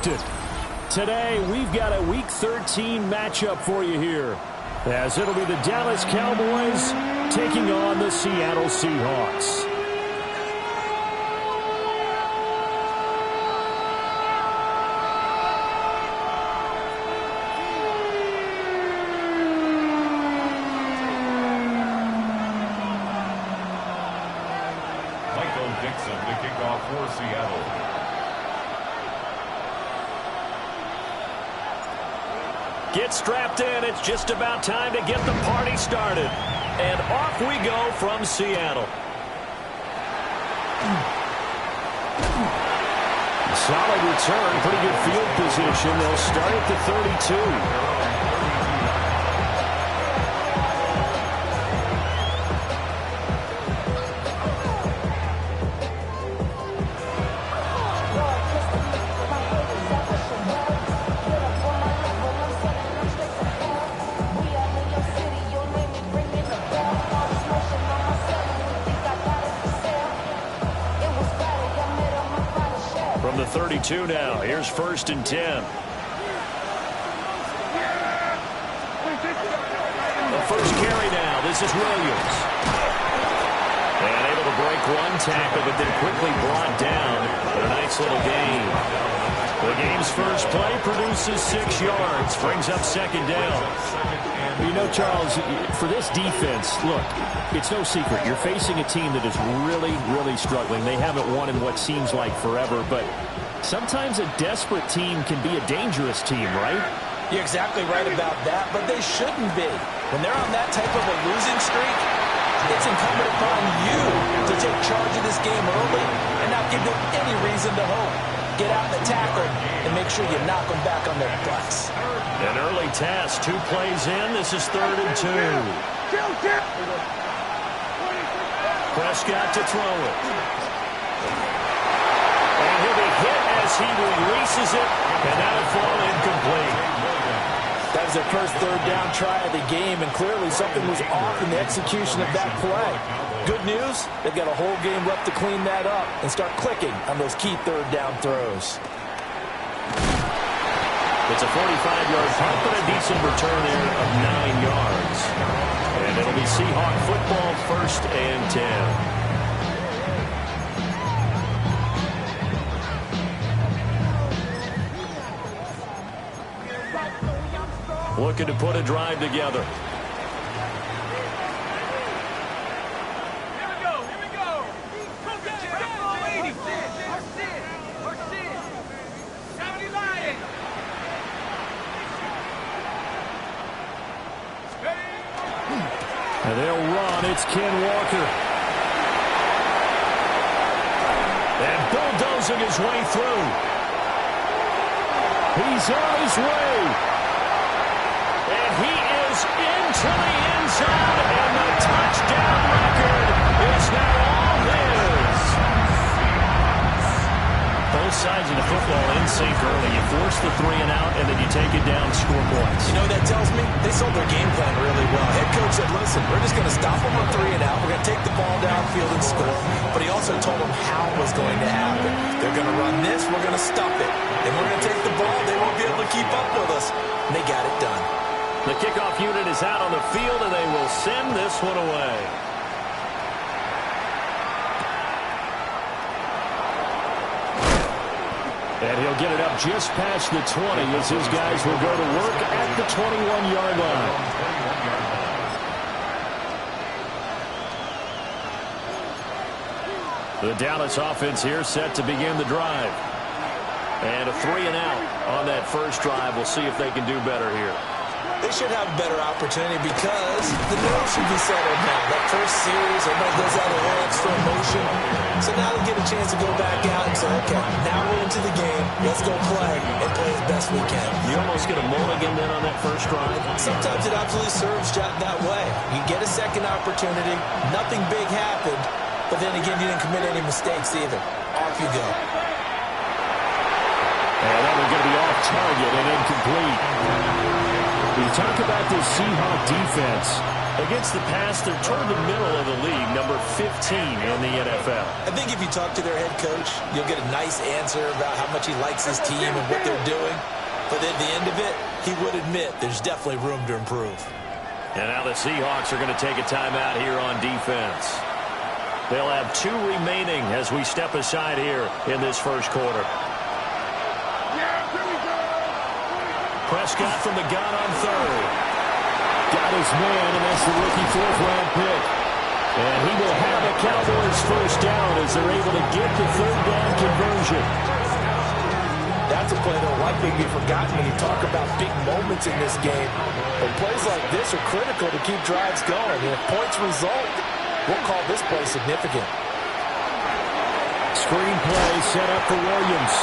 scripted. Today, we've got a Week 13 matchup for you here, as it'll be the Dallas Cowboys taking on the Seattle Seahawks. To kick off for Seattle. Get strapped in. It's just about time to get the party started. And off we go from Seattle. Solid return. Pretty good field position. They'll start at the 32. From the 32 now. Here's 1st and 10. The first carry now. This is Williams. And able to break one tackle, but then quickly brought down. A nice little gain. The game's first play produces 6 yards. Brings up 2nd down. You know, Charles, for this defense, look, it's no secret. You're facing a team that is really, really struggling. They haven't won in what seems like forever, but sometimes a desperate team can be a dangerous team, right? You're exactly right about that, but they shouldn't be. When they're on that type of a losing streak, it's incumbent upon you to take charge of this game early and not give them any reason to hope. Get out in the tackle and make sure you knock them back on their butts. An early task, 2 plays in. This is 3rd and 2. Prescott to throw it. And he'll be hit as he releases it, and that'll fall incomplete. That was their first 3rd down try of the game, and clearly something was off in the execution of that play. Good news, they've got a whole game left to clean that up and start clicking on those key 3rd down throws. It's a 45-yard punt, but a decent return there of 9 yards. And it'll be Seahawk football, 1st and 10. Looking to put a drive together. And they'll run. It's Ken Walker. And bulldozing his way through. He's on his way. And he is into the end zone. And the touchdown record is now all his. Both sides of the football in sync early. You force the 3 and out, and then you take it down, score points. You know what that tells me? They sold their game plan really well. Head coach said, listen, we're just going to stop them on 3 and out. We're going to take the ball downfield and score. But he also told them how it was going to happen. They're going to run this. We're going to stuff it. And we're going to take the ball. They won't be able to keep up with us. And they got it done. The kickoff unit is out on the field, and they will send this one away. And he'll get it up just past the 20 as his guys will go to work at the 21-yard line. The Dallas offense here set to begin the drive. And a 3 and out on that first drive. We'll see if they can do better here. They should have a better opportunity because the nerves should be settled now. That first series, everybody does that a little extra emotion. So now they get a chance to go back out and say, okay, now we're into the game. Let's go play and play as best we can. You almost get a mulligan then on that first drive. Sometimes it absolutely serves that way. You get a second opportunity. Nothing big happened. But then again, you didn't commit any mistakes either. Off you go. And that one's going to be off target and incomplete. You talk about this Seahawk defense. Against the pass, they're toward the middle of the league, number 15 in the NFL. I think if you talk to their head coach, you'll get a nice answer about how much he likes his team and what they're doing. But at the end of it, he would admit there's definitely room to improve. And now the Seahawks are going to take a timeout here on defense. They'll have 2 remaining as we step aside here in this first quarter. Prescott from the gun on third. Got his man, and that's the rookie 4th-round pick. And he will have a Cowboys first down as they're able to get the 3rd down conversion. That's a play that will likely be forgotten when you talk about big moments in this game. But plays like this are critical to keep drives going. And if points result, we'll call this play significant. Screen play set up for Williams.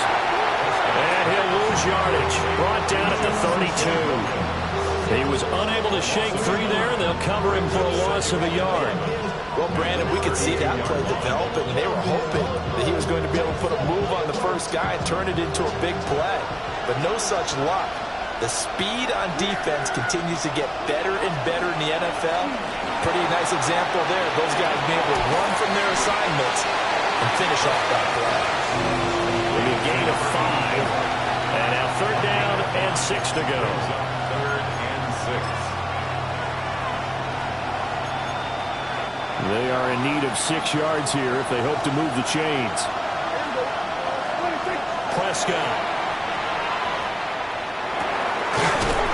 And he'll lose yardage. Brought down at the 32. He was unable to shake free there. They'll cover him for a loss of a yard. Well, Brandon, we could see that play developing, and they were hoping that he was going to be able to put a move on the first guy and turn it into a big play. But no such luck. The speed on defense continues to get better and better in the NFL. Pretty nice example there. Those guys being able to run from their assignments and finish off that play. A gain of 5. And now 3rd down and 6 to go. 3rd and 6. They are in need of 6 yards here if they hope to move the chains. Prescott.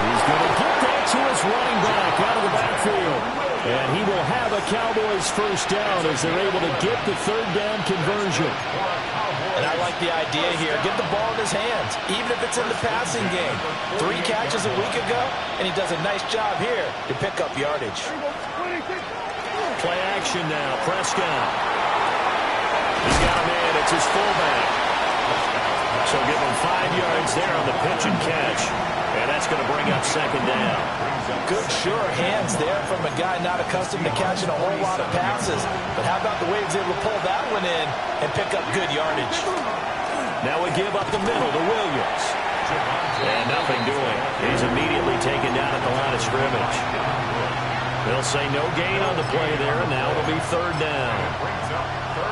He's going to get that to his running back out of the backfield. And he will have a Cowboys first down as they're able to get the 3rd down conversion. And I like the idea here. Get the ball in his hands, even if it's in the passing game. 3 catches a week ago, and he does a nice job here to pick up yardage. Play action now. Prescott. He's got a man. It's his fullback. So give him 5 yards there on the pitch and catch. And that's going to bring up 2nd down. Good, sure hands there from a guy not accustomed to catching a whole lot of passes. But how about the way he's able to pull that one in and pick up good yardage? Now we give up the middle to Williams. And nothing doing. He's immediately taken down at the line of scrimmage. They'll say no gain on the play there, and now it'll be 3rd down.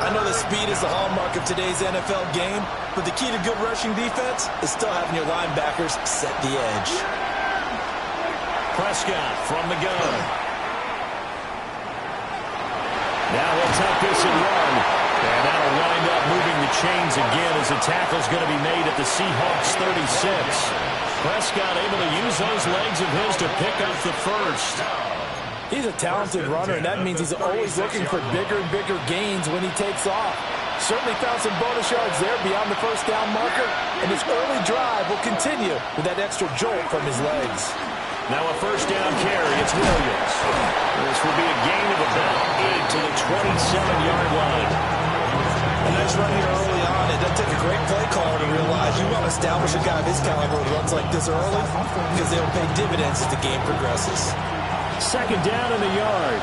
I know that speed is the hallmark of today's NFL game, but the key to good rushing defense is still having your linebackers set the edge. Prescott from the gun. Now he'll take this and run. And that'll wind up moving the chains again as the tackle's going to be made at the Seahawks 36. Prescott able to use those legs of his to pick up the first. He's a talented runner, and that means he's always looking for bigger and bigger gains when he takes off. Certainly found some bonus yards there beyond the first down marker, and his early drive will continue with that extra jolt from his legs. Now a first down carry. It's Williams. This will be a gain of about 8 to the 27-yard line. A nice run here early on. It does take a great play caller to realize you want to establish a guy of his caliber who runs like this early because they'll pay dividends as the game progresses. 2nd down in the yard.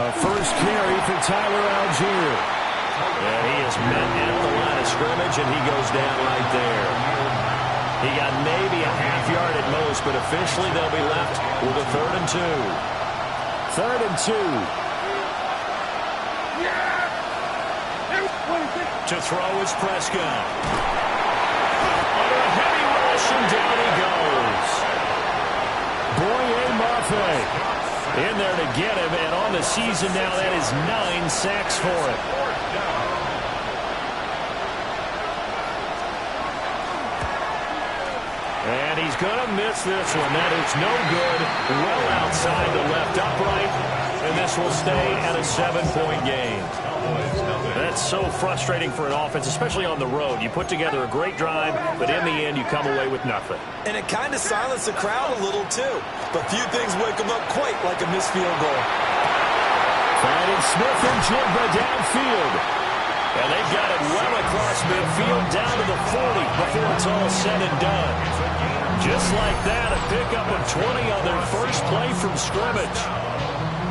A first carry for Tyler Algier. And he is met at the line of scrimmage, and he goes down right there. He got maybe a half yard at most, but officially they'll be left with a 3rd and 2. 3rd and 2. To throw is Prescott. Under a heavy rush, and down he goes. Boye Mafe in there to get him, and on the season now, that is 9 sacks for him. And he's going to miss this one. That is no good. Well outside the left upright, and this will stay at a 7-point game. That's so frustrating for an offense, especially on the road. You put together a great drive, but in the end, you come away with nothing. And it kind of silenced the crowd a little, too. But few things wake them up quite like a missed field goal. Finding Smith and Jigba downfield. And they've got it well across midfield down to the 40 before it's all said and done. Just like that, a pickup of 20 on their first play from scrimmage.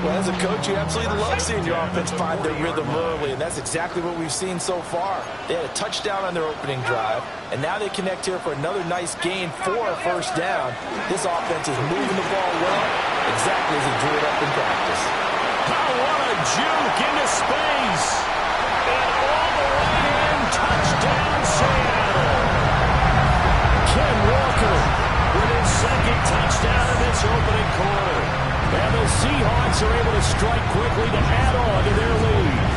Well, as a coach, you absolutely love seeing your offense find their rhythm early, and that's exactly what we've seen so far. They had a touchdown on their opening drive, and now they connect here for another nice gain for a first down. This offense is moving the ball well, exactly as he drew it up in practice. Oh, what a juke into space. And all the way in, touchdown Seattle. Ken Walker with his second touchdown in this opening quarter. And the Seahawks are able to strike quickly to add on to their lead.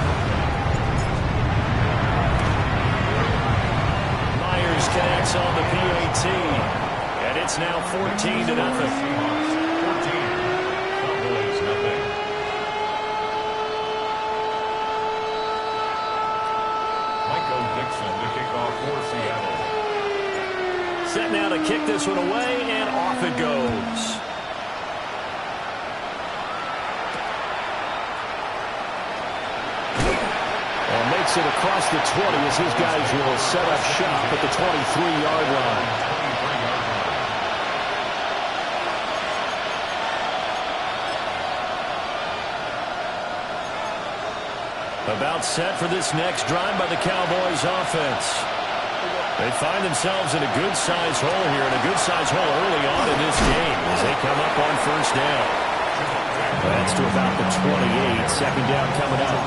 Myers connects on the PAT. And it's now 14-0. 14. Cowboys, nothing. Michael Dixon to kick off for Seattle. Set now to kick this one away, and off it goes. And makes it across the 20 as his guys will set up shop at the 23-yard line. About set for this next drive by the Cowboys offense. They find themselves in a good-sized hole here, and a good-sized hole early on in this game as they come up on first down. That's to about the 28. Second down coming up.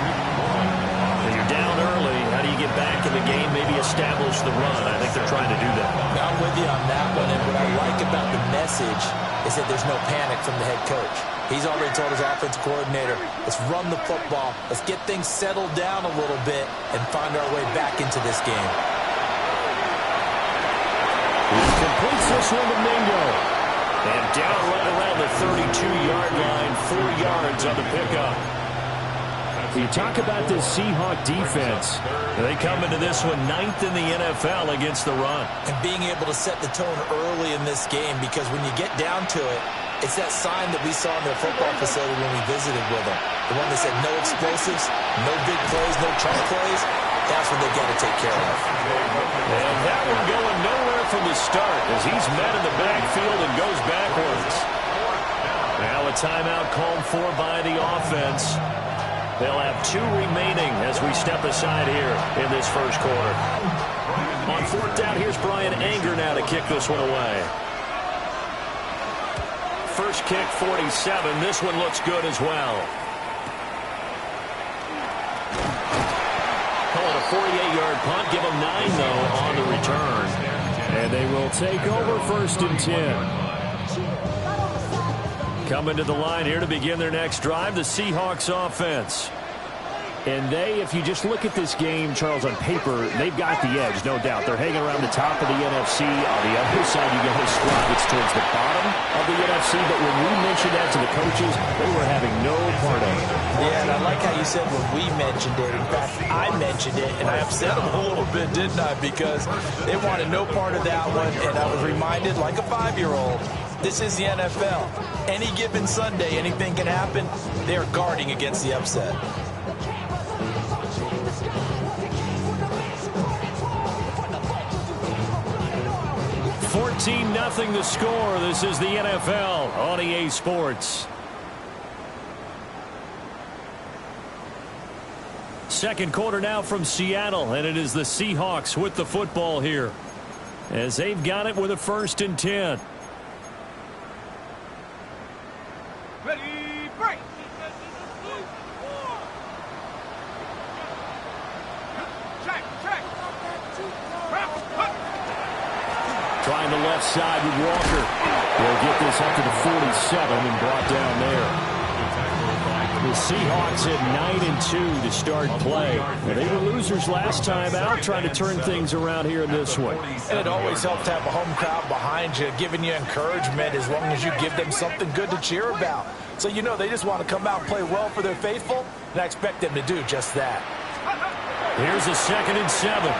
When you're down early, how do you get back in the game, maybe establish the run? I think they're trying to do that. I'm with you on that one, and what I like about the message is that there's no panic from the head coach. He's already told his offensive coordinator, let's run the football, let's get things settled down a little bit and find our way back into this game. He completes this one to Mingo. And down right around the 32-yard line, 4 yards on the pickup. You talk about this Seahawk defense. They come into this one 9th in the NFL against the run. And being able to set the tone early in this game, because when you get down to it, it's that sign that we saw in their football facility when we visited with them. The one that said no explosives, no big plays, no chunk plays. That's what they got to take care of. And that one going nowhere from the start as he's met in the backfield and goes backwards. Now a timeout called for by the offense. They'll have 2 remaining as we step aside here in this first quarter. On fourth down, here's Brian Anger now to kick this one away. First kick, 47. This one looks good as well. Call it a 48-yard punt. Give them 9, though, on the return. And they will take over first and 10. Coming to the line here to begin their next drive, the Seahawks offense. And they, if you just look at this game, Charles, on paper, they've got the edge, no doubt. They're hanging around the top of the NFC. On the other side, you got Squad that's towards the bottom of the NFC. But when we mentioned that to the coaches, they were having no part of it. Yeah, and I like how you said when we mentioned it. In fact, I mentioned it, and I upset them a little bit, didn't I? Because they wanted no part of that one, and I was reminded, like a 5-year-old, this is the NFL. Any given Sunday, anything can happen. They are guarding against the upset. 14-0 the score. This is the NFL on EA Sports. Second quarter now from Seattle, and it is the Seahawks with the football here as they've got it with a first and 10. Ready, break. Check. Trying the left side with Walker. They'll get this up to the 47 and brought down there. The Seahawks at 9-2 to start play. They were losers last time out, trying to turn things around here in this one. And it always helps to have a home crowd behind you, giving you encouragement as long as you give them something good to cheer about. So you know they just want to come out and play well for their faithful, and I expect them to do just that. Here's a 2nd and 7.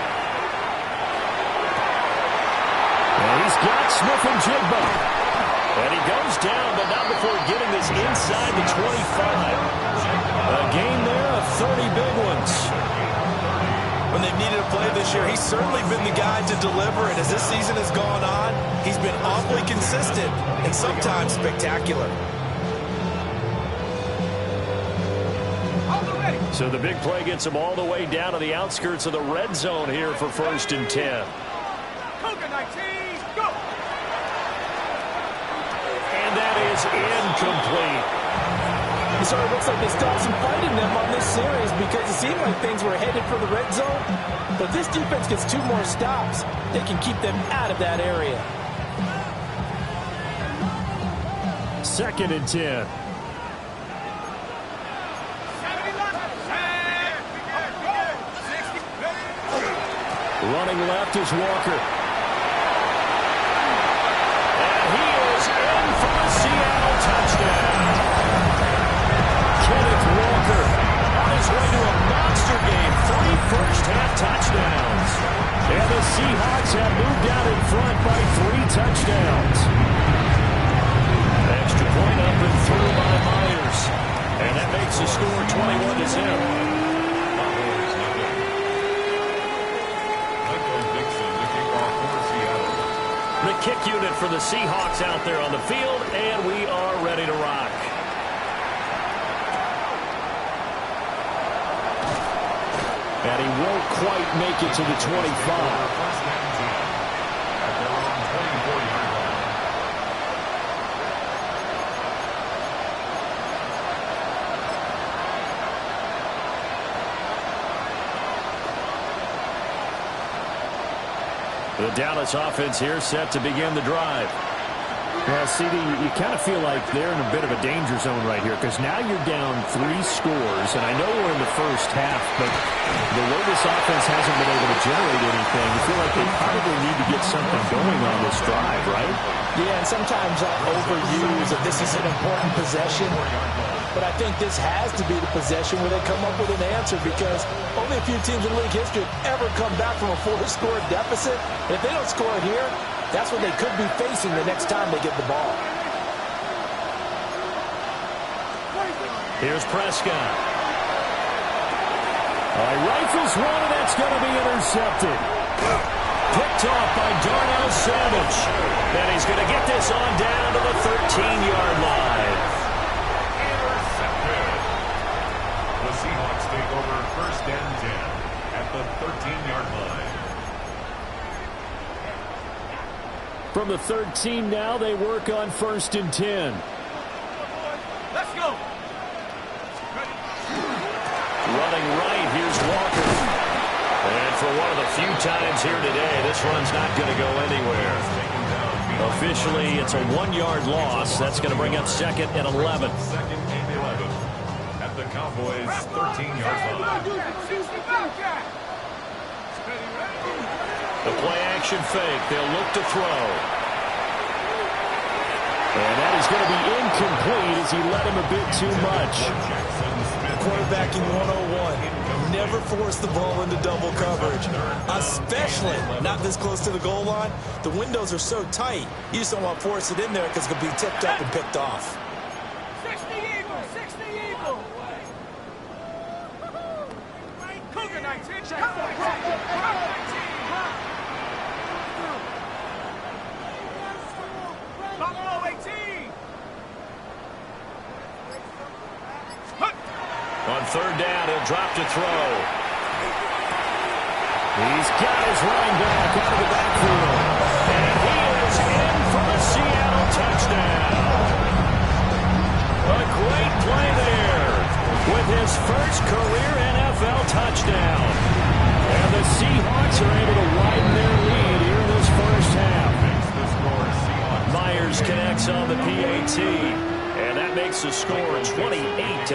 And he's got Smith-Njigba. And he goes down, but not before getting this inside the 25. A game there of 30 big ones. When they've needed a play this year, he's certainly been the guy to deliver. And as this season has gone on, he's been awfully consistent and sometimes spectacular. So the big play gets them all the way down to the outskirts of the red zone here for 1st and 10. Cougar 19, go! And that is incomplete. So it looks like they stopped some fight in them on this series because it seemed like things were headed for the red zone. But this defense gets 2 more stops. They can keep them out of that area. 2nd and 10. Running left is Walker. And he is in for the Seattle touchdown. Kenneth Walker on his way to a monster game. 3 first-half touchdowns. And the Seahawks have moved out in front by 3 touchdowns. Extra point up and through by Myers. And that makes the score 21-0. The kick unit for the Seahawks out there on the field, and we are ready to rock. And he won't quite make it to the 25. The Dallas offense here set to begin the drive. Well, CD, you kind of feel like they're in a bit of a danger zone right here because now you're down 3 scores, and I know we're in the first half, but the way this offense hasn't been able to generate anything, you feel like they probably need to get something going on this drive, right? Yeah, and sometimes I overuse that this is an important possession. But I think this has to be the possession where they come up with an answer because only a few teams in league history have ever come back from a 4-score deficit. And if they don't score it here, that's what they could be facing the next time they get the ball. Here's Prescott. Rifles one, and that's going to be intercepted. Picked off by Darnell Savage. And he's going to get this on down to the 13-yard line. The Seahawks take over 1st and 10 at the 13-yard line. From the 13 now, they work on 1st and 10. Let's go! Running right, here's Walker. And for one of the few times here today, this run's not going to go anywhere. Officially, it's a 1-yard loss. That's going to bring up 2nd and 11. 2nd and 11 at the Cowboys' 13-yard line. The play-action fake. They'll look to throw. And that is going to be incomplete as he led him a bit too much. Quarterbacking 101. Never force the ball into double coverage, especially not this close to the goal line. The windows are so tight, you just don't want to force it in there because it could be tipped up and picked off. 60 Eagle, 60 Eagle. Cougar 19, Buffalo 18. On 3rd down, he'll drop to throw. He's got his running back out of the backfield. And he is in for the Seattle touchdown. A great play there with his first career NFL touchdown. And the Seahawks are able to widen their lead here in this first half. Myers connects on the PAT. And that makes the score 28-0.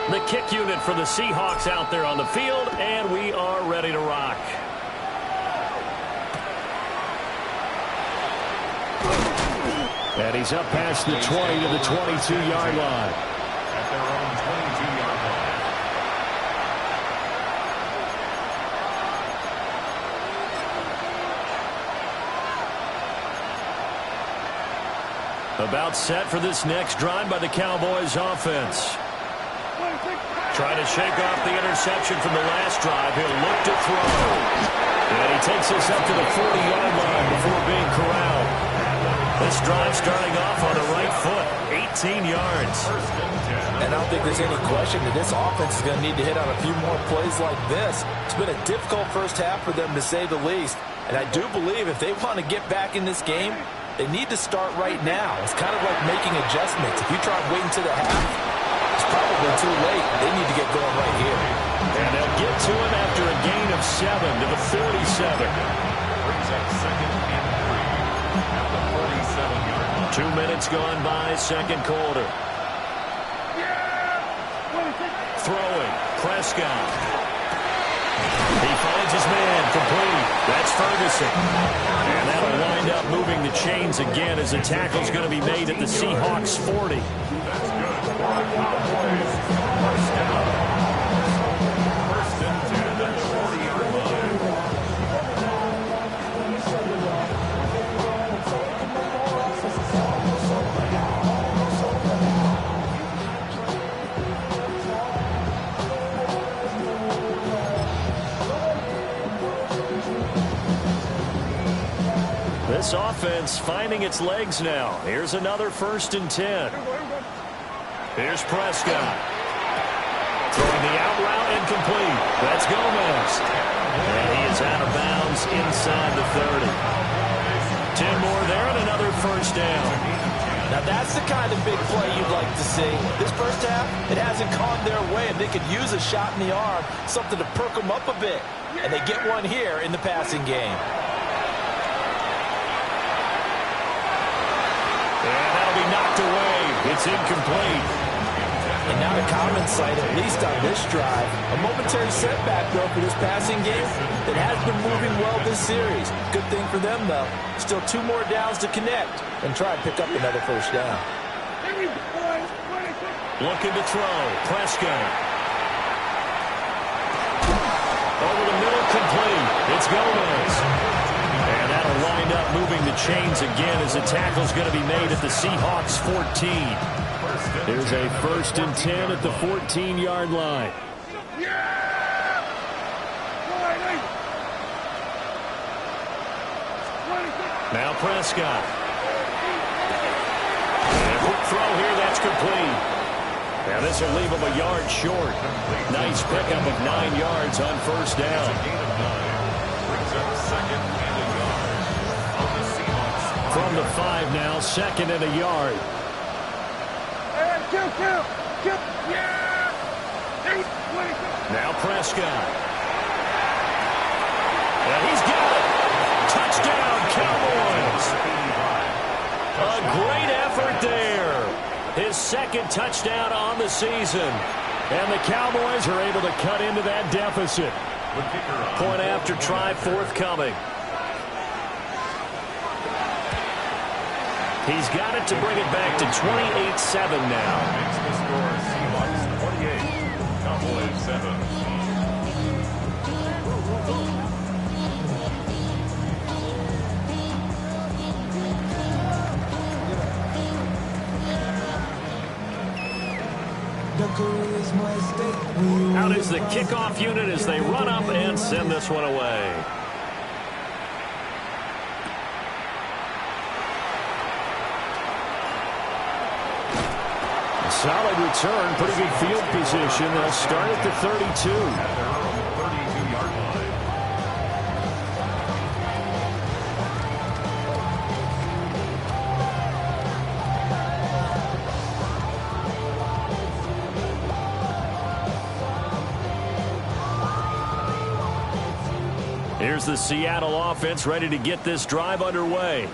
The kick unit for the Seahawks out there on the field, and we are ready to rock. And he's up past the 20 to the 22-yard line. At their own 22-yard line. About set for this next drive by the Cowboys offense. Trying to shake off the interception from the last drive. He'll look to throw. And he takes us up to the 40-yard line before being corralled. This drive starting off on the right foot, 18 yards. And I don't think there's any question that this offense is going to need to hit on a few more plays like this. It's been a difficult first half for them, to say the least. And I do believe if they want to get back in this game, they need to start right now. It's kind of like making adjustments. If you try waiting to the half, it's probably too late. They need to get going right here. And they'll get to him after a gain of 7 to the 47. Brings up 2nd and 3 at the 47-yard line. 2 minutes gone by, second quarter. Throwing, Prescott. He finds his man, complete. That's Ferguson. And that'll wind up moving the chains again as a tackle's going to be made at the Seahawks 40. That's good. First down. First and 10 at the 40-yard line. This offense finding its legs now. Here's another 1st and 10. Here's Prescott. Throwing the out route incomplete. That's Gomez. And he is out of bounds inside the 30. 10 more there and another 1st down. Now that's the kind of big play you'd like to see. This first half, it hasn't gone their way, and they could use a shot in the arm, something to perk them up a bit. And they get one here in the passing game. And that'll be knocked away. It's incomplete. And now the common sight, at least on this drive. A momentary setback, though, for this passing game that has been moving well this series. Good thing for them, though. Still 2 more downs to connect and try and pick up another 1st down. Looking to throw. Prescott. Over the middle, complete. It's Gomez. And that'll wind up moving the chains again as the tackle's going to be made at the Seahawks 14. There's a 1st and 10 at the 14-yard line. Now Prescott. And a quick throw here, that's complete. Now this will leave him a yard short. Nice pickup of 9 yards on 1st down. Brings up 2nd and a yard on the Seahawks. From the 5 now, 2nd and a yard. Now Prescott. And he's got it. Touchdown, Cowboys. A great effort there. His 2nd touchdown on the season. And the Cowboys are able to cut into that deficit. Point after try forthcoming. He's got it to bring it back to 28-7 now. Makes the score Seahawks 28, Cowboys 7. Out is the kickoff unit as they run up and send this one away. Solid return, pretty good field position. They'll start at the 32. At their own 32-yard line. Here's the Seattle offense ready to get this drive underway.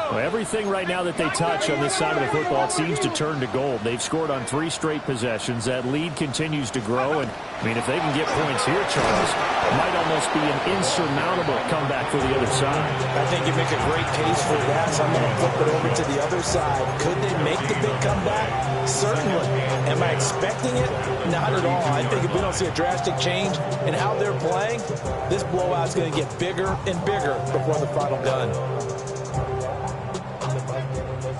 Well, everything right now that they touch on this side of the football, it seems to turn to gold. They've scored on 3 straight possessions. That lead continues to grow. And, I mean, if they can get points here, Charles, it might almost be an insurmountable comeback for the other side. I think you make a great case for that, so I'm going to flip it over to the other side. Could they make the big comeback? Certainly. Am I expecting it? Not at all. I think if we don't see a drastic change in how they're playing, this blowout's going to get bigger and bigger before the final gun.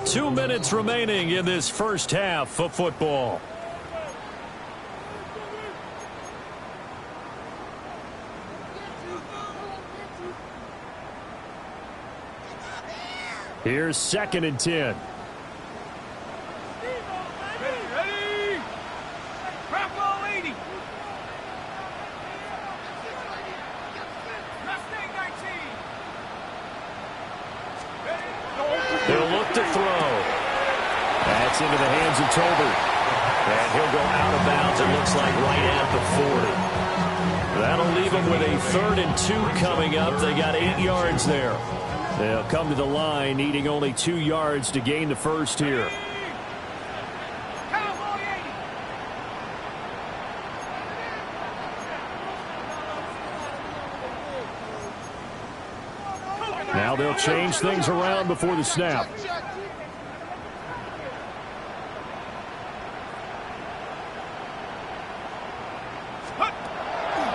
2 minutes remaining in this first half of football. Here's 2nd and 10. Ready? Crop ball 80. Mustang 19. They'll look to throw. That's into the hands of Tolbert. And he'll go out of bounds, it looks like, right at the 40. That'll leave them with a 3rd and 2 coming up. They got 8 yards there. They'll come to the line, needing only 2 yards to gain the first here. Cowboy 80. Now they'll change things around before the snap.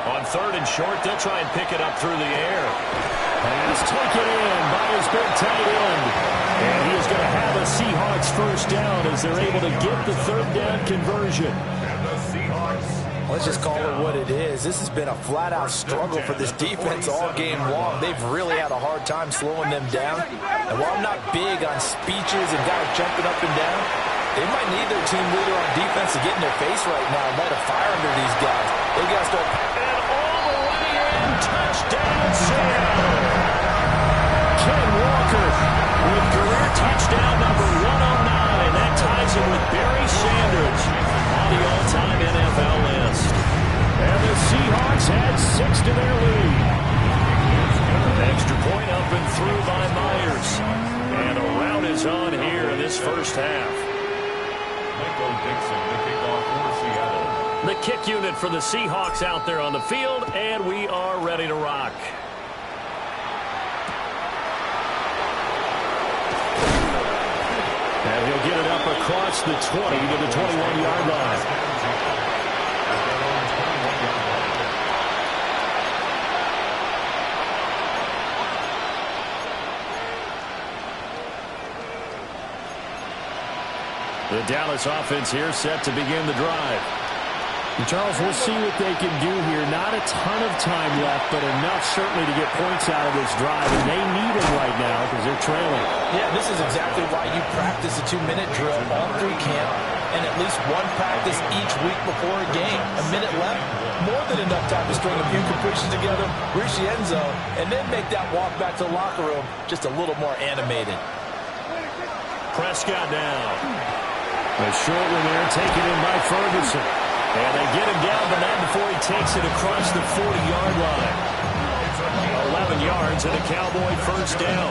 On 3rd and short, they'll try and pick it up through the air. Pass taken in by his big tight end. And he is going to have a Seahawks first down as they're able to get the 3rd down conversion. And the Seahawks. Let's just call it what it is. This has been a flat-out struggle for this defense all game long. They've really had a hard time slowing them down. And while I'm not big on speeches and guys jumping up and down, they might need their team leader on defense to get in their face right now and light a fire under these guys. They got to start. And all the way in, touchdown, Seattle. Ken Walker With career touchdown number 109. That ties him with Barry Sanders on the all-time NFL list. and the Seahawks had 6 to their lead. Extra point up and through by Myers. And a rout is on here in this first half. Michael Dixon, the kickoff for Seattle. The kick unit for the Seahawks out there on the field, and we are ready to rock. And he'll get it up across the 20 to the 21-yard line. The Dallas offense here set to begin the drive. And Charles, we'll see what they can do here. Not a ton of time left, but enough certainly to get points out of this drive. And they need them right now because they're trailing. Yeah, this is exactly why you practice a 2-minute drill all through camp and at least one practice each week before a game. A minute left, more than enough time to string a few completions together, reach the end zone, and then make that walk back to the locker room just a little more animated. Prescott down. A short one there, taken in by Ferguson. And they get him down, but not before he takes it across the 40-yard line. 11 yards and a Cowboy first down.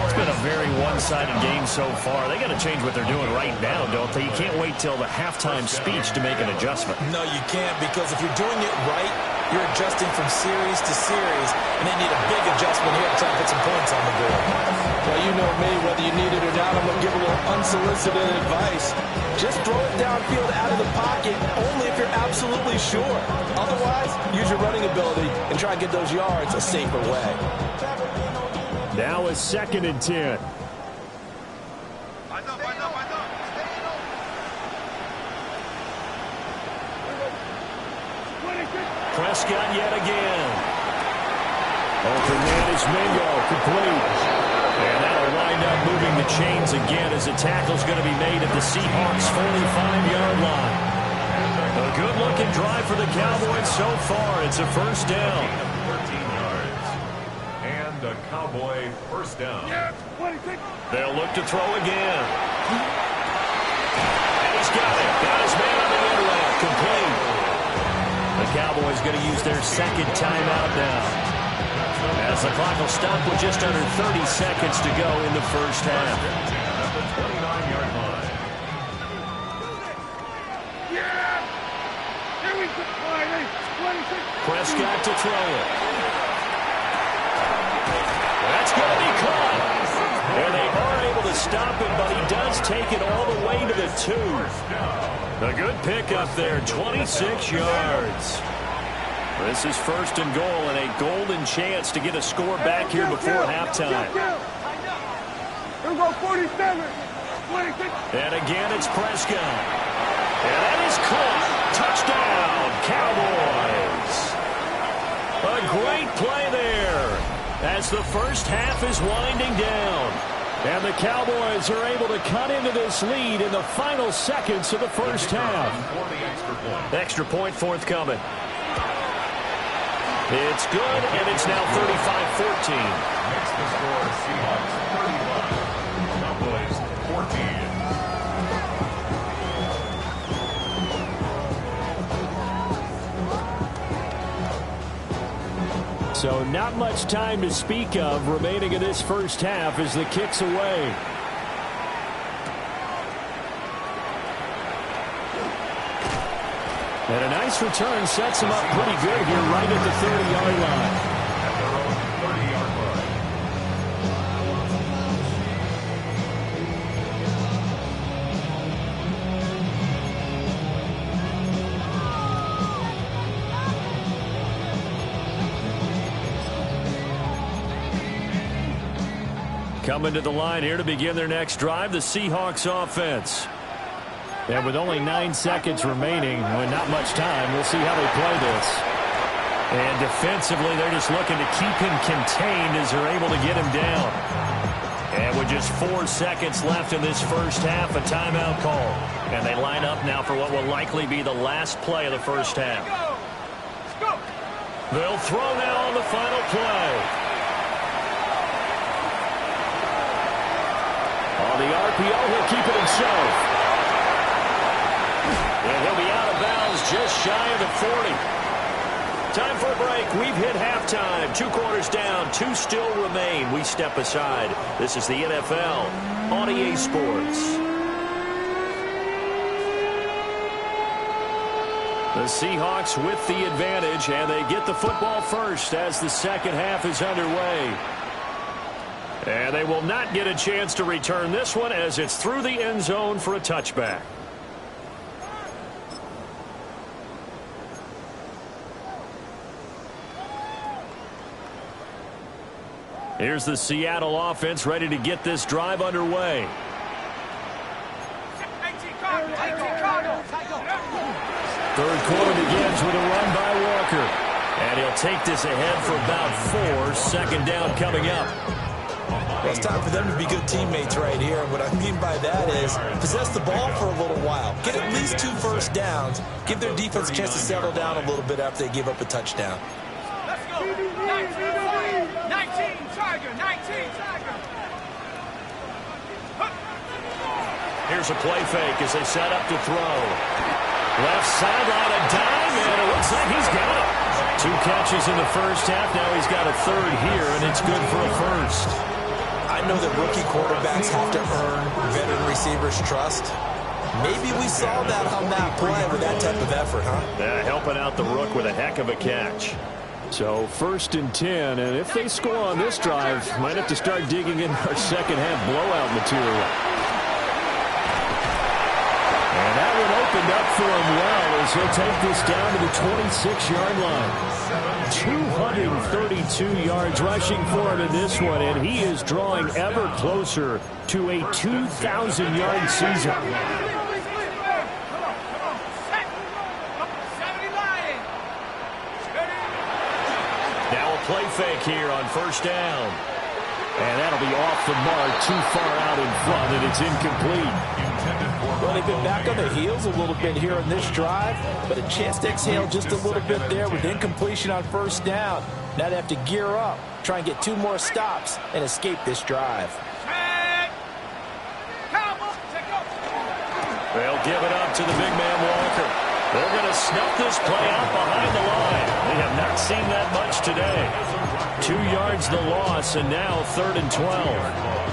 It's been a very one-sided game so far. They got to change what they're doing right now, don't they? You can't wait till the halftime speech to make an adjustment. No, you can't, because if you're doing it right, you're adjusting from series to series, and they need a big adjustment here to try to put some points on the board. Well, you know me, whether you need it or not, I'm going to give a little unsolicited advice. Just throw it downfield out of the pocket, only if you're absolutely sure. Otherwise, use your running ability and try and get those yards a safer way. Now a 2nd and 10. Prescott yet again. Open man is Mingo, complete. And that'll wind up moving the chains again as the tackle's going to be made at the Seahawks' 45-yard line. A good-looking drive for the Cowboys so far. It's a first down. 13 yards. And a Cowboy first down. They'll look to throw again. And he's got it. Got his man on the end route. Complete. The Cowboys going to use their second timeout now, as the clock will stop with just under 30 seconds to go in the first half. At the 29-yard line. Prescott to throw it. That's going to be caught. And they are able to stop it, but he does take it all the way to the 2. A good pickup there, 26 yards. This is first and goal and a golden chance to get a score back here before halftime. Here we go, 47. And again, it's Prescott. And that is caught. Touchdown, Cowboys. A great play there as the first half is winding down. And the Cowboys are able to cut into this lead in the final seconds of the first half. Extra point forthcoming. It's good, and it's now 35-14. Makes the score Seahawks 31, Cowboys 14. So not much time to speak of remaining in this first half as the kick's away. And a nice return sets him up pretty good here right at the 30-yard line. At their own 30-yard line. Coming to the line here to begin their next drive, the Seahawks offense. And with only 9 seconds remaining, with not much time, we'll see how they play this. And defensively, they're just looking to keep him contained as they're able to get him down. And with just 4 seconds left in this first half, a timeout call. And they line up now for what will likely be the last play of the first half. They'll throw now on the final play. On the RPO, he'll keep it himself. And he'll be out of bounds just shy of the 40. Time for a break. We've hit halftime. 2 quarters down. 2 still remain. We step aside. This is the NFL on EA Sports. The Seahawks with the advantage, and they get the football first as the second half is underway. And they will not get a chance to return this one as it's through the end zone for a touchback. Here's the Seattle offense ready to get this drive underway. Third quarter begins with a run by Walker. And he'll take this ahead for about 4. Second down coming up. Well, it's time for them to be good teammates right here. And what I mean by that is possess the ball for a little while. Get at least 2 first downs. Give their defense a chance to settle down a little bit after they give up a touchdown. Let's go. 19, Tiger, 19, Tiger. Here's a play fake as they set up to throw. Left sideline, a dime, and it looks like he's got it. 2 catches in the first half. Now he's got a third here, and it's good for a first. I know that rookie quarterbacks have to earn veteran receivers' trust. Maybe we saw that on that play with that type of effort, huh? Yeah, helping out the rook with a heck of a catch. So 1st and 10, and if they score on this drive, might have to start digging in our second half blowout material. And that one opened up for him well as he'll take this down to the 26-yard line. 232 yards rushing for him in this one, and he is drawing ever closer to a 2,000-yard season. Now a play fake here on first down. And that'll be off the mark, too far out in front, and it's incomplete. Well, they've been back on their heels a little bit here on this drive, but a chance to exhale just a little bit there with incompletion on first down. Now they have to gear up, try and get 2 more stops, and escape this drive. They'll give it up to the big man Walker. They're going to snuff this play out behind the line. We have not seen that much today. 2 yards the loss, and now 3rd and 12.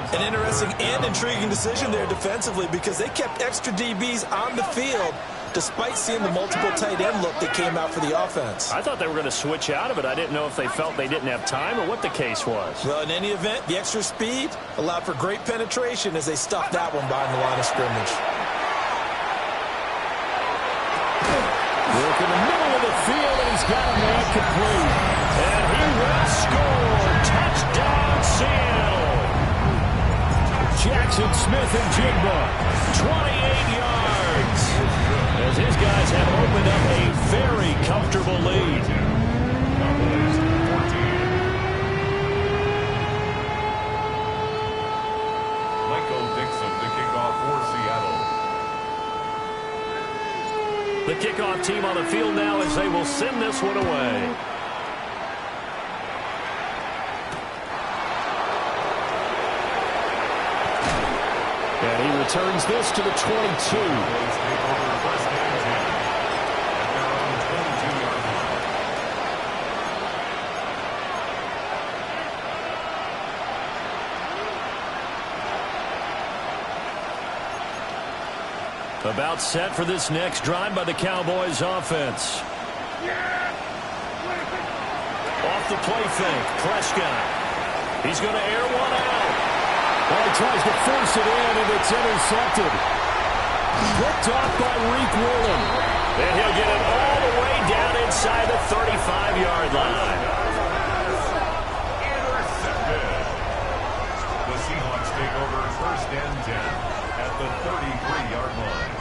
An interesting and intriguing decision there defensively because they kept extra DBs on the field despite seeing the multiple tight end look that came out for the offense. I thought they were going to switch out of it. I didn't know if they felt they didn't have time or what the case was. Well, in any event, the extra speed allowed for great penetration as they stuffed that one behind the line of scrimmage. Work in the middle of the field, and he's got a man complete. And he will score. Touchdown, Seattle. Jackson Smith and Jigba, 28 yards. As his guys have opened up a very comfortable lead. kickoff team on the field now as they will send this one away. And he returns this to the 22. About set for this next drive by the Cowboys offense. Off the play fake, Prescott. He's going to air one out. Well, he tries to force it in, and it's intercepted. Picked off by Reek Woolen. And he'll get it all the way down inside the 35-yard line. Intercepted. The Seahawks take over first and 10 at the 33-yard line.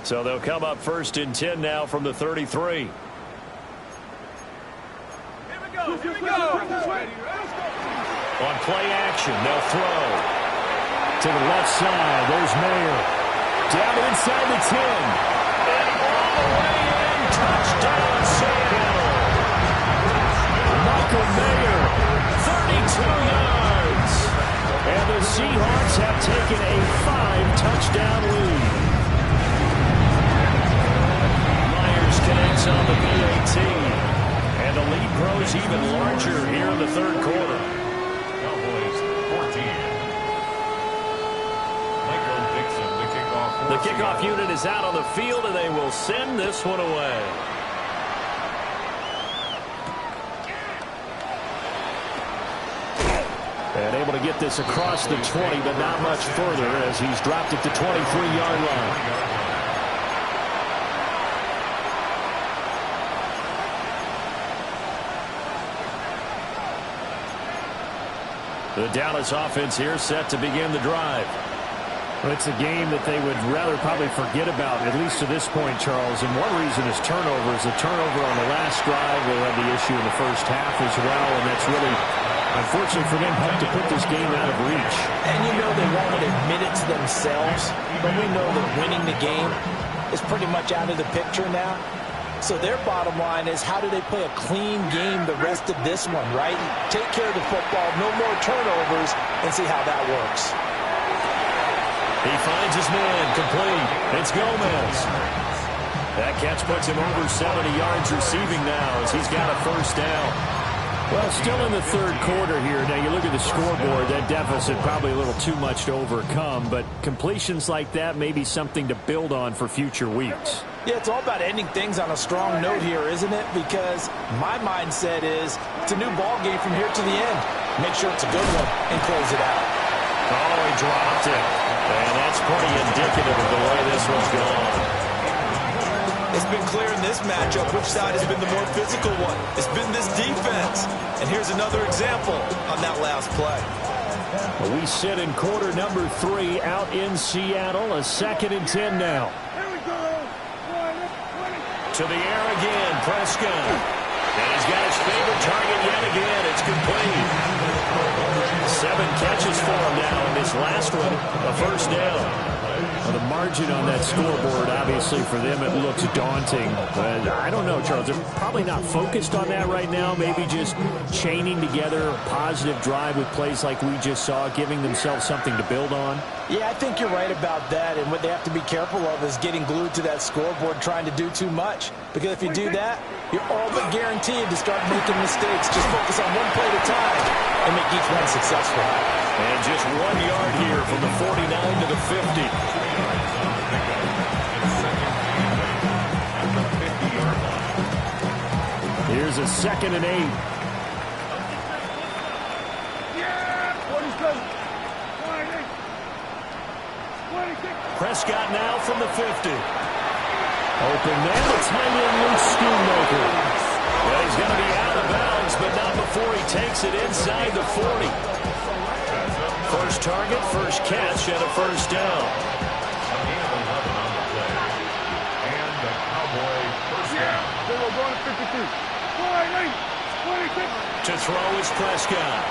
So they'll come up first and 10 now from the 33. Here we go. Here we go. On play action, they'll throw. To the left side, there's Mayer. Down inside the 10. And all the way in, touchdown, Seattle. Michael Mayer. 32 yards. And the Seahawks have taken a 5-touchdown lead. Myers connects on the PAT. And the lead grows even larger here in the third quarter. Cowboys 14. Michael Dixon, the kickoff. The kickoff unit is out on the field, and they will send this one away. And able to get this across the 20, but not much further as he's dropped it to 23-yard line. The Dallas offense here set to begin the drive. Well, it's a game that they would rather probably forget about, at least to this point, Charles. And one reason is turnovers. The turnover on the last drive, they had the issue in the first half as well, and that's really, unfortunately for them, helped to put this game out of reach. And you know they won't admit it to themselves, but we know that winning the game is pretty much out of the picture now. So their bottom line is, how do they play a clean game the rest of this one, right? Take care of the football, no more turnovers, and see how that works. He finds his man, complete. It's Gomez. That catch puts him over 70 yards receiving now as he's got a first down. Well, still in the third quarter here. Now, you look at the scoreboard, that deficit probably a little too much to overcome, but completions like that may be something to build on for future weeks. Yeah, it's all about ending things on a strong note here, isn't it? Because my mindset is it's a new ball game from here to the end. Make sure it's a good one and close it out. Oh, he dropped it. And that's pretty indicative of the way this one's gone. It's been clear in this matchup which side has been the more physical one. It's been this defense. And here's another example on that last play. Well, we sit in quarter number 3 out in Seattle. A 2nd and 10 now. Here we go. To the air again, Prescott. And he's got his favorite target yet again. It's complete. 7 catches for him now, and this last one, a first down. Well, the margin on that scoreboard, obviously, for them, it looks daunting. But I don't know, Charles. They're probably not focused on that right now. Maybe just chaining together a positive drive with plays like we just saw, giving themselves something to build on. Yeah, I think you're right about that. And what they have to be careful of is getting glued to that scoreboard, trying to do too much. Because if you do that, you're all but guaranteed to start making mistakes. Just focus on one play at a time and make each one successful. And just 1 yard here from the 49 to the 50. Here's a 2nd and 8. Prescott now from the 50. Open man, the tight end, Luke Schoonmaker. Well, he's going to be out of bounds, but not before he takes it inside the 40. First target, first catch, and a first down. And the Cowboy first down. We're going to 52. To throw is Prescott.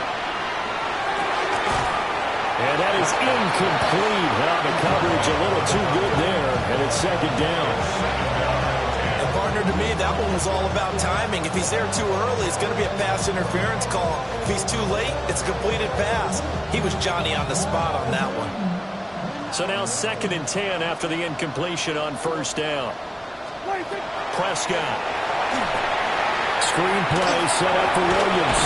And that is incomplete. Now the coverage a little too good there, and it's second down. And partner, to me, that one was all about timing. If he's there too early, it's going to be a pass interference call. If he's too late, it's a completed pass. He was Johnny on the spot on that one. So now 2nd and 10 after the incompletion on first down. Prescott. Screenplay set up for Williams.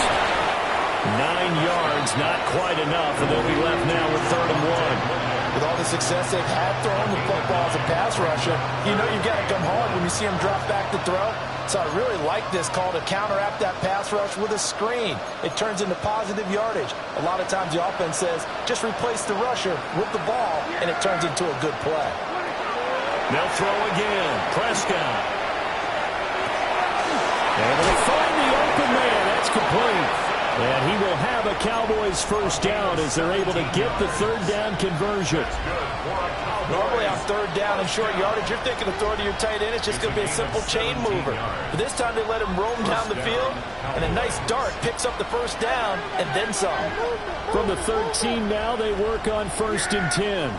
9 yards, not quite enough, and they'll be left now with 3rd and 1. With all the success they've had throwing the football as a pass rusher, you know you've got to come hard when you see him drop back to throw. So I really like this call to counteract that pass rush with a screen. It turns into positive yardage. A lot of times the offense says, just replace the rusher with the ball, and it turns into a good play. They'll throw again. Prescott. And they'll find the open man. That's complete. And he will have a Cowboys first down as they're able to get the 3rd down conversion. Normally on 3rd down and short yardage, you're thinking of throwing to your tight end. It's just going to be a simple chain mover. But this time they let him roam down the field, and a nice dart picks up the first down and then some. From the 13 now, they work on 1st and 10.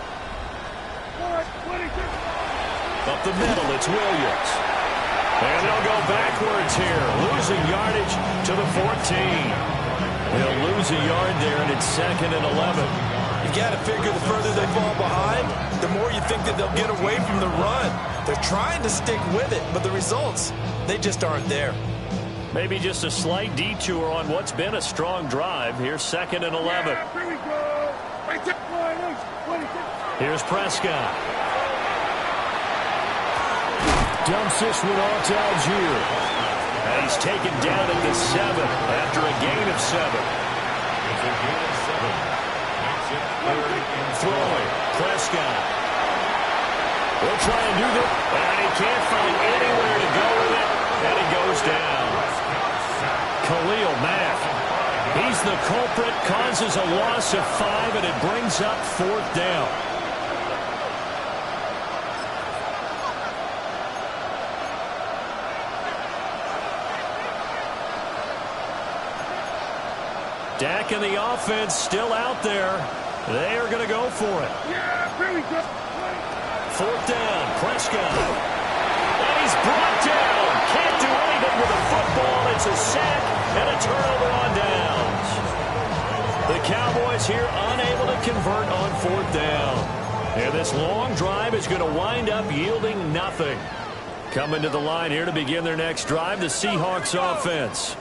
Up the middle, it's Williams. And they'll go backwards here, losing yardage to the 14. They'll lose a yard there, and it's 2nd and 11. You've got to figure the further they fall behind, the more you think that they'll get away from the run. They're trying to stick with it, but the results, they just aren't there. Maybe just a slight detour on what's been a strong drive. Here's 2nd and 11. Here's Prescott. Dumps this one off to Algier. And he's taken down at the 7 after a gain of 7. It's a gain of 7. Makes it 3rd and 4. Throwing. Prescott. We'll try and do that. And he can't find anywhere to go with it. And he goes down. Khalil Mack. He's the culprit, causes a loss of 5, and it brings up 4th down. Dak and the offense still out there. They are going to go for it. 4th down, Prescott. And he's brought down. Can't do anything with a football. It's a sack and a turnover on downs. The Cowboys here unable to convert on 4th down. And this long drive is going to wind up yielding nothing. Coming to the line here to begin their next drive, the Seahawks offense.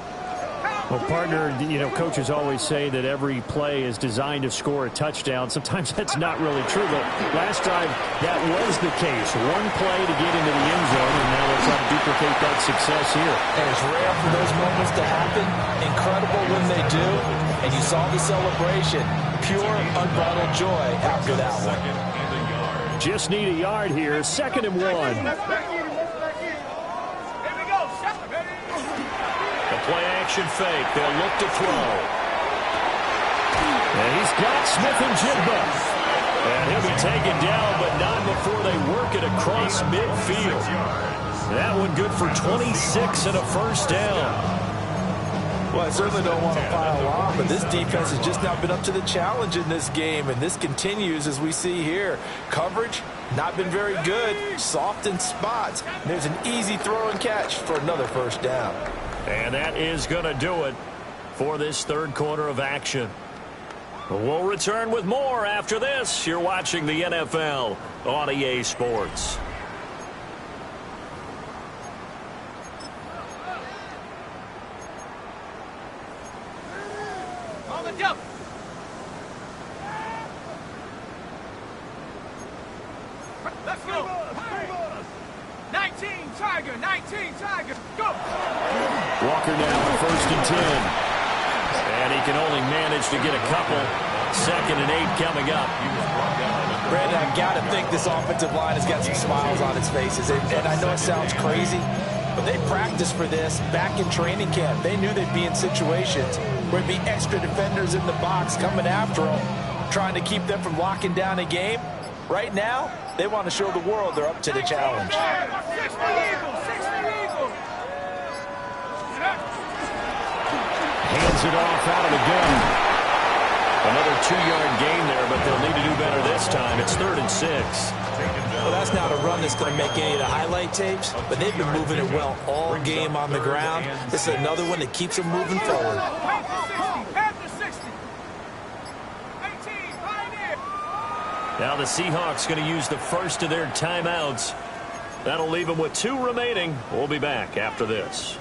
Well, partner, you know, coaches always say that every play is designed to score a touchdown. Sometimes that's not really true, but last drive, that was the case. One play to get into the end zone, and now they'll try to duplicate that success here. And it's rare for those moments to happen. Incredible when they do. And you saw the celebration. Pure, unbridled joy after that one. Just need a yard here. 2nd and 1. Play-action fake. They'll look to throw. And he's got Smith and Jigba. And he'll be taken down, but not before they work it across midfield. That one good for 26 and a first down. Well, I certainly don't want to pile on, but this defense has just not been up to the challenge in this game, and this continues as we see here. Coverage, not been very good. Soft in spots. There's an easy throw and catch for another first down. And that is going to do it for this 3rd quarter of action. We'll return with more after this. You're watching the NFL on EA Sports. On the jump. Let's go. 19 Tiger, 19 Tiger. Go. Walker now on 1st and 10. And he can only manage to get a couple. 2nd and 8 coming up. Brandon, I've got to think this offensive line has got some smiles on its faces. And I know it sounds crazy, but they practiced for this back in training camp. They knew they'd be in situations where there'd be extra defenders in the box coming after them, trying to keep them from locking down a game. Right now, they want to show the world they're up to the challenge. 6 for Eagles, 6 for Eagles. hands it off out of the gun. Another 2-yard gain there, but they'll need to do better this time. It's 3rd and 6. Well, that's not a run that's going to make any of the highlight tapes, but they've been moving it well all game on the ground. This is another one that keeps them moving forward. Now the Seahawks going to use the first of their timeouts. That'll leave them with 2 remaining. We'll be back after this.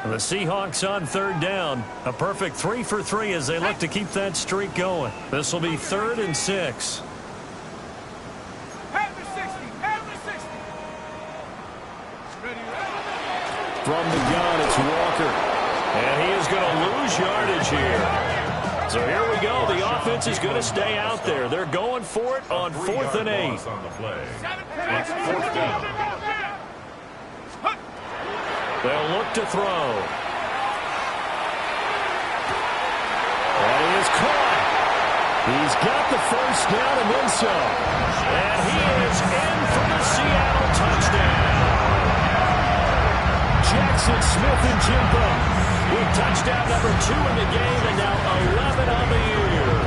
The Seahawks on 3rd down. A perfect 3 for 3 as they look to keep that streak going. This will be 3rd and 6. From the gun, it's Walker. And he is going to lose yardage here. So here we go. The offense is going to stay out there. They're going for it on 4th and 8. On the play. It's 4th down. They'll look to throw. That is caught. He's got the first down and then some. And he is in for the Seattle touchdown. Jackson Smith-Njigba with touchdown number 2 in the game and now 11 on the year.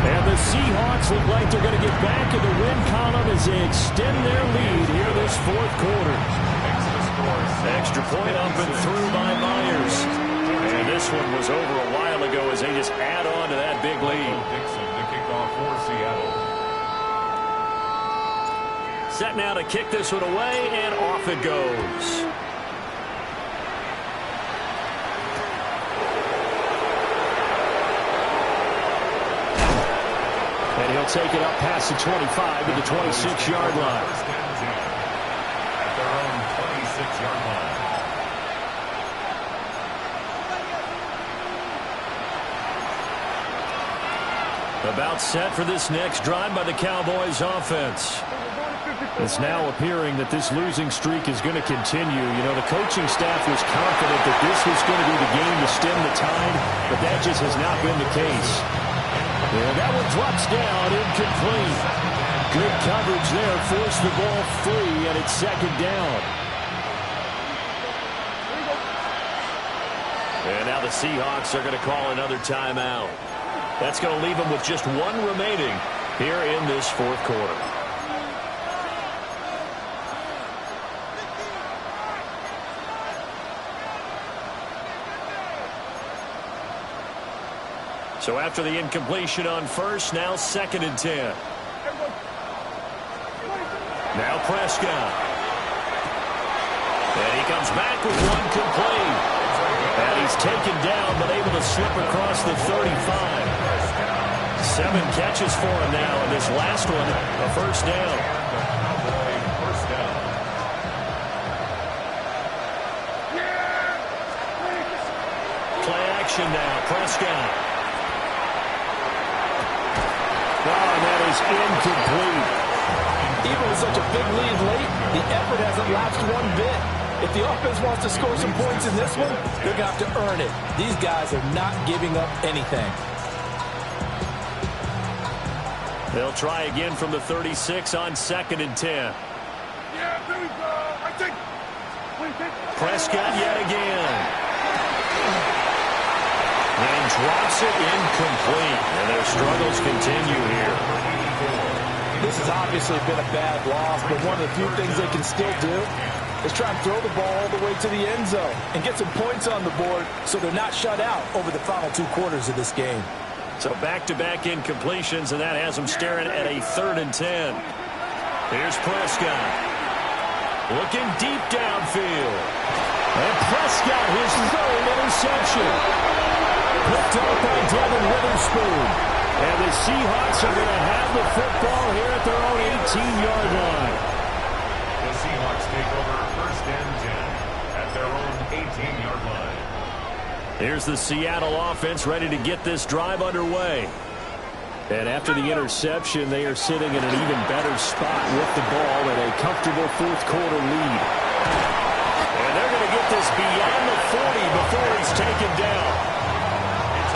And the Seahawks look like they're going to get back in the win column as they extend their lead here this 4th quarter. Extra point up and through by Myers. And this one was over a while ago as they just add on to that big lead. Dixon to kick off for Seattle. Set now to kick this one away, and off it goes. And he'll take it up past the 25 to the 26-yard line. At their own 26-yard line. About set for this next drive by the Cowboys offense. It's now appearing that this losing streak is going to continue. You know, the coaching staff was confident that this was going to be the game to stem the tide, but that just has not been the case. Yeah, that one drops down, incomplete. Good coverage there, forced the ball free, and it's 2nd down. And now the Seahawks are going to call another timeout. That's going to leave them with just 1 remaining here in this 4th quarter. So after the incompletion on first, now 2nd and 10. Now Prescott. And he comes back with 1 complete. And he's taken down, but able to slip across the 35. 7 catches for him now, and this last one, a first down. Play action now, Prescott. Oh, and that is incomplete. Even with such a big lead late, the effort hasn't lapsed one bit. If the offense wants to score some points in this one, they're going to have to earn it. These guys are not giving up anything. They'll try again from the 36 on 2nd and 10. Yeah, there we go. I think. Prescott yet again. And drops it incomplete. And their struggles continue here. This has obviously been a bad loss, but one of the few things they can still do is try and throw the ball all the way to the end zone and get some points on the board so they're not shut out over the final 2 quarters of this game. So back-to-back incompletions, and that has them staring at a 3rd and 10. Here's Prescott. Looking deep downfield. And Prescott, his 3rd interception. Picked up by Devin Witherspoon. And the Seahawks are going to have the football here at their own 18-yard line. The Seahawks take over 1st and 10 at their own 18-yard line. Here's the Seattle offense ready to get this drive underway. And after the interception, they are sitting in an even better spot with the ball at a comfortable 4th quarter lead. And they're going to get this beyond the 40 before he's taken down.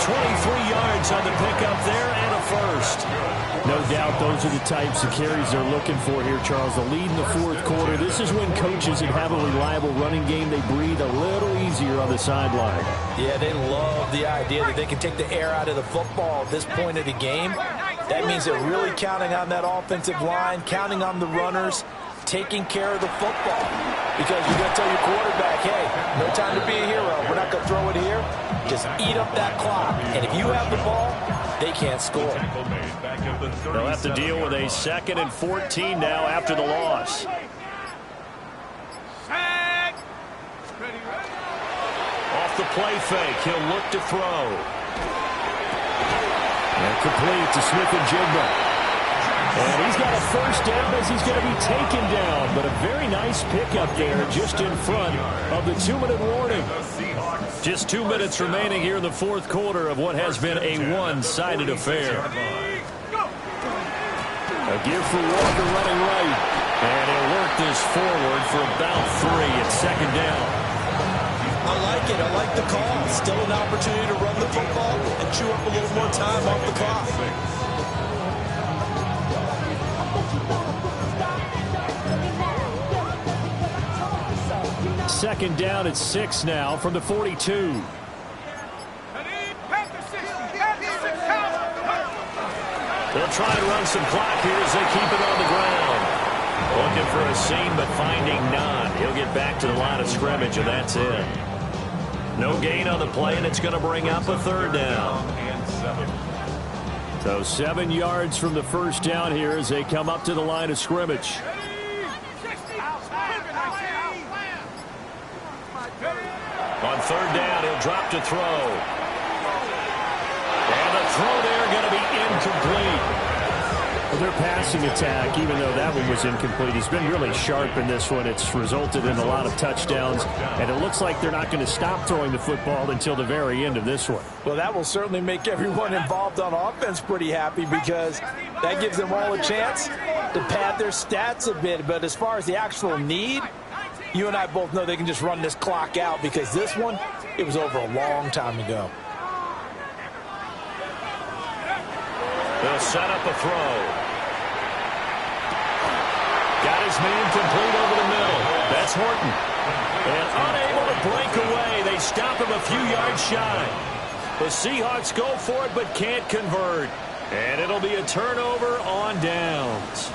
23 yards on the pickup there and a first. No doubt those are the types of carries they're looking for here, Charles. The lead in the fourth quarter. This is when coaches that have a reliable running game, they breathe a little easier on the sideline. Yeah, they love the idea that they can take the air out of the football at this point of the game. That means they're really counting on that offensive line, counting on the runners, taking care of the football. Because you're going to tell your quarterback, hey, no time to be a hero. We're not going to throw it here. Just eat up that clock. And if you have the ball, they can't score. They'll have to deal with a 2nd and 14 now after the loss. Off the play fake, he'll look to throw. And complete to Smith-Njigba. And he's got a first down as he's going to be taken down. But a very nice pickup there just in front of the 2-minute warning. Just 2 minutes remaining here in the fourth quarter of what has been a one-sided affair. A give for Walker running right. And he'll work this forward for about 3 at 2nd down. I like it. I like the call. Still an opportunity to run the football and chew up a little more time off the clock. 2nd down at 6 now from the 42. They'll try and run some clock here as they keep it on the ground. Looking for a seam, but finding none. He'll get back to the line of scrimmage, and that's it. No gain on the play, and it's going to bring up a 3rd down. So 7 yards from the first down here as they come up to the line of scrimmage. On 3rd down, he'll drop to throw. And the throw there going to be incomplete. Well, their passing attack, even though that one was incomplete, has been really sharp in this one. It's resulted in a lot of touchdowns, and it looks like they're not going to stop throwing the football until the very end of this one. Well, that will certainly make everyone involved on offense pretty happy because that gives them all a chance to pad their stats a bit. But as far as the actual need, you and I both know they can just run this clock out because this one, it was over a long time ago. They'll set up a throw. Got his man complete over the middle. That's Horton. And unable to break away. They stop him a few yards shy. The Seahawks go for it but can't convert. And it'll be a turnover on downs.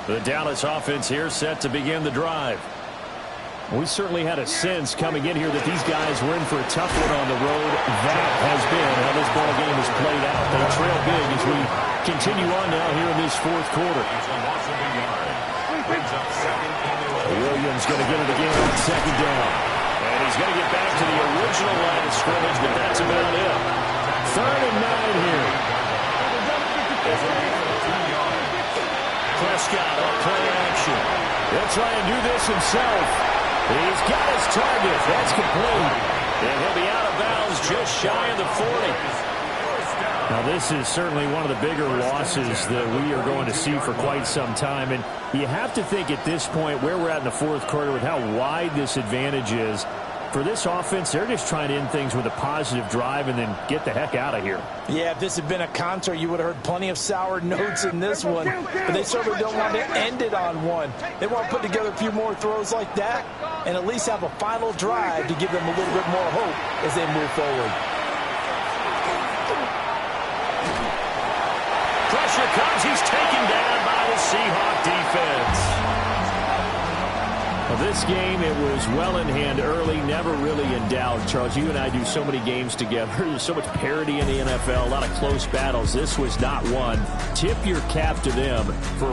The Dallas offense here set to begin the drive. We certainly had a sense coming in here that these guys were in for a tough one on the road. That has been how this ball game has played out. They trail big as we continue on now here in this fourth quarter. Williams going to get it again on 2nd down. And he's going to get back to the original line of scrimmage, but that's about it. 3rd and 9 here. Prescott on play action. He'll try and do this himself. He's got his target. That's complete. And he'll be out of bounds just shy of the 40. Now, this is certainly one of the bigger losses that we are going to see for quite some time. And you have to think at this point where we're at in the fourth quarter with how wide this advantage is. For this offense, they're just trying to end things with a positive drive and then get the heck out of here. Yeah, if this had been a concert, you would have heard plenty of sour notes in this one. But they certainly don't want to end it on one. They want to put together a few more throws like that and at least have a final drive to give them a little bit more hope as they move forward. Pressure comes. He's taken down by the Seahawk defense. Well, this game, it was well in hand early, never really in doubt. Charles, you and I do so many games together. There's so much parity in the NFL, a lot of close battles. This was not one. Tip your cap to them for